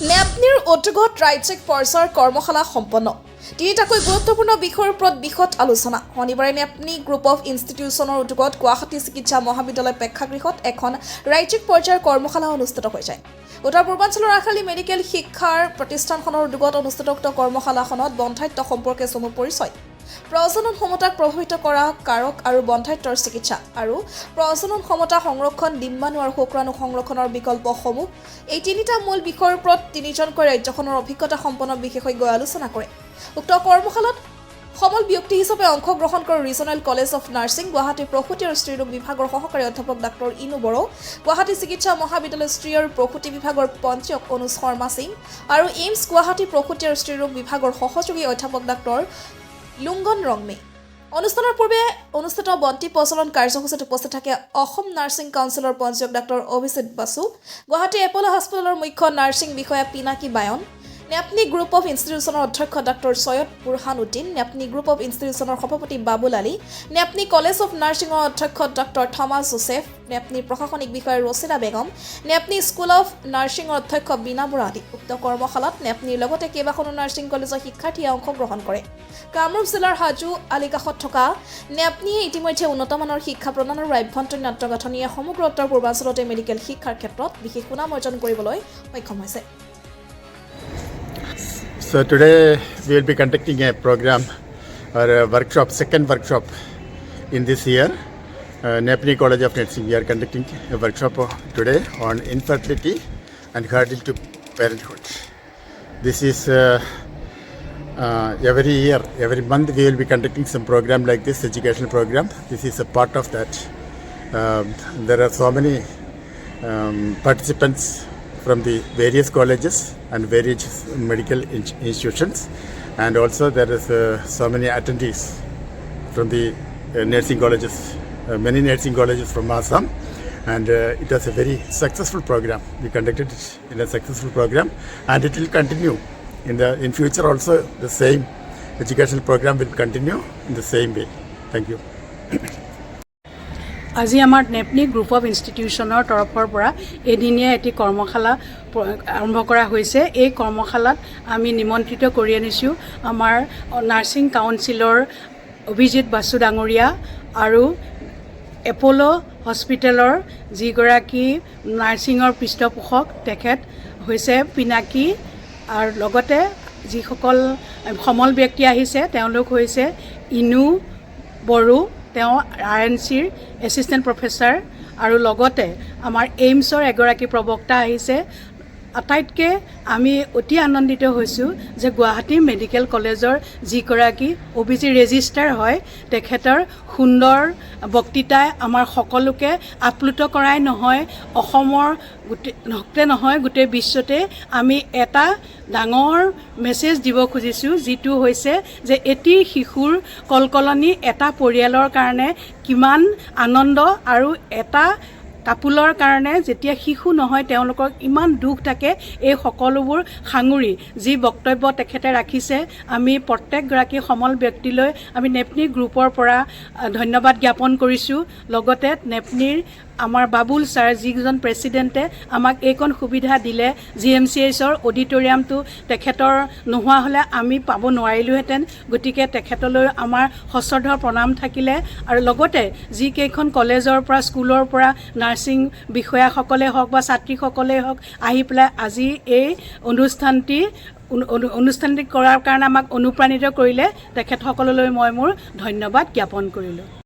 নেপনিৰ উদ্যোগত ৰাজ্যিক পৰ্যায়ৰ কৰ্মশালা সম্পন্ন তিনিটাকৈ গুৰুত্বপূৰ্ণ বিষয়ৰ ওপৰত বিশদ আলোচনা শনিবাৰে নেপনি গ্ৰুপ অফ ইনষ্টিটিউচনৰ উদ্যোগত গুৱাহাটী চিকিৎসা মহাবিদ্যালয় প্ৰেক্ষাগৃহত এখন ৰাজ্যিক পৰ্যায়ৰ কৰ্মশালা অনুষ্ঠিত হৈ যায় উত্তৰ পূৰ্বাঞ্চলৰ আখালী মেডিকেল শিক্ষাৰ প্ৰতিষ্ঠানখনৰ উদ্যোগত অনুষ্ঠিত উক্ত কৰ্মশালাখনত বন্ধাত্ব সম্পৰ্কে চমু পৰিচয় প্ৰজনন ক্ষমতাক প্ৰভাৱিত কৰা কাৰক আৰু বন্ধাত্বৰ চিকিৎসা আৰু প্ৰজনন ক্ষমতা সংৰক্ষণ ডিম্বাণু আৰু শুক্ৰাণু সংৰক্ষণৰ বিকল্পসমূহ এই তিনিটা মূল বিষয়ৰ ওপৰত তিনিজনকৈ ৰাজ্যখনৰ অভিজ্ঞতা সম্পন্ন বিশেষজ্ঞ আলোচনা কৰে উক্ত কৰ্মশালাত সমল ব্যক্তি হিচাপে অংশগ্ৰহণ কৰে regional college of nursing Guwahati প্ৰসূতি আৰু স্ত্ৰীৰোগ বিভাগৰ সহকাৰী অধ্যাপক ডাক্তৰ ইনু বড়ো গুৱাহাটী চিকিৎসা মহাবিদ্যালয় স্ত্ৰী আৰু প্ৰসূতি বিভাগৰ পঞ্চীয়ক অনুজ শৰ্মা সিং আৰু এইমছ গুৱাহাটী প্ৰসূতি আৰু স্ত্ৰীৰোগ বিভাগৰ সহযোগী অধ্যাপক ডাক্তৰ লুংগন ৰংমে অনুষ্ঠানৰ পূৰ্বে অনুষ্ঠিত বন্তি প্ৰচলন কাৰ্যসূচীত উপস্থিত থাকে অসম নাৰ্ছিং কাউন্সিলৰ পঞ্চীয়ক ডাক্তৰ অভিজিত বাসু গুৱাহাটী এপল' হস্পিটেলৰ মুখ্য নাৰ্ছিং বিষয়া পিনাকী বায়ন নেপনি গ্ৰুপ অফ ইনষ্টিটিউচনৰ অধ্যক্ষ doctor Syed Burhan Uddin Nepni group of ইনষ্টিটিউচনৰ সভাপতি বাবুল আলী নেপনি কলেজ অফ নাৰ্ছিঙৰ অধ্যক্ষ ডাক্তৰ থমাছ জোচেফ নেপনি প্ৰশাসনিক বিষয়া ৰচিলা বেগম নেপনি স্কুল অফ নাৰ্ছিঙৰ অধ্যক্ষ বীণা বৰা আদি উক্ত কৰ্মশালাত নেপনিৰ লগতে কেইবাখনো নাৰ্ছিং কলেজৰ শিক্ষাৰ্থীয়ে অংশগ্ৰহণ কৰে কামৰূপ জিলাৰ হাজু আলিকাষত থকা নেপনিয়ে ইতিমধ্যে উন্নতমানৰ শিক্ষা প্ৰদান আৰু আভ্যন্তৰীণ আন্তঃগাঁথনিয়ে সমগ্ৰ উত্তৰ পূৰ্বাঞ্চলতে মেডিকেল শিক্ষাৰ ক্ষেত্ৰত বিশেষ সুনাম অৰ্জন কৰিবলৈ সক্ষম হৈছে So today we will be conducting a program or a workshop, second workshop in this year. NEPNI College of Nursing, we are conducting a workshop today on infertility and hurdle to parenthood. This is every year, every month we will be conducting some program like this, educational program. This is a part of that. There are so many participants from the various colleges and various medical institutions, and also there is so many attendees from the nursing colleges, many nursing colleges from Assam, and it was a very successful program. We conducted it in a successful program, and it will continue in future also. The same educational program will continue in the same way. Thank you. আজি আমাৰ নেপনি group of ইনষ্টিটিউচনৰ তৰফৰ পৰা এদিনীয়া এটি কৰ্মশালা আৰম্ভ কৰা হৈছে এই কৰ্মশালাত আমি নিমন্ত্ৰিত কৰি আনিছোঁ আমাৰ নাৰ্ছিং কাউন্সিলৰ অভিজিত বাসু ডাঙৰীয়া আৰু এপল' হস্পিটেলৰ যিগৰাকী নাৰ্ছিঙৰ পৃষ্ঠপোষক তেখেত হৈছে পিনাকী আৰু লগতে যিসকল সমল ব্যক্তি আহিছে তেওঁলোক হৈছে ইনু বড়ো তেওঁ RNCৰ এছিষ্টেণ্ট প্ৰফেচাৰ আৰু লগতে আমাৰ এইমছৰ এগৰাকী প্ৰবক্তা আহিছে আটাইতকৈ আমি অতি আনন্দিত হৈছোঁ যে গুৱাহাটী মেডিকেল কলেজৰ যিগৰাকী OBC ৰেজিষ্টাৰ হয় তেখেতৰ সুন্দৰ বক্তৃতাই আমাৰ সকলোকে আপ্লুত কৰাই নহয় অসমৰ গোটেই বিশ্বতে আমি এটা ডাঙৰ মেছেজ দিব খুজিছোঁ যিটো হৈছে যে এটি শিশুৰ কলকলনি এটা পৰিয়ালৰ কাৰণে কিমান আনন্দ আৰু এটা কাপুলৰ কাৰণে যেতিয়া শিশু নহয় তেওঁলোকৰ ইমান দুখ থাকে এই সকলোবোৰ সাঙুৰি যি বক্তব্য তেখেতে ৰাখিছে আমি প্ৰত্যেকগৰাকী সমল ব্যক্তিলৈ আমি নেপনি গ্ৰুপৰ পৰা ধন্যবাদ জ্ঞাপন কৰিছোঁ লগতে নেপনিৰ আমাৰ বাবুল ছাৰ যিজন প্ৰেছিডেণ্টে আমাক এইকণ সুবিধা দিলে GMCHৰ অডিটৰিয়ামটো তেখেতৰ নোহোৱা হ'লে আমি পাব নোৱাৰিলোহেঁতেন গতিকে তেখেতলৈ আমাৰ সশ্ৰদ্ধ প্ৰণাম থাকিলে আৰু লগতে যিকেইখন কলেজৰ পৰা স্কুলৰ পৰা নাৰ্ছিং বিষয়াসকলে হওক বা ছাত্ৰীসকলেই হওক আহি পেলাই আজি এই অনুষ্ঠানটি কৰাৰ কাৰণে আমাক অনুপ্ৰাণিত কৰিলে তেখেতসকললৈ মই মোৰ ধন্যবাদ জ্ঞাপন কৰিলোঁ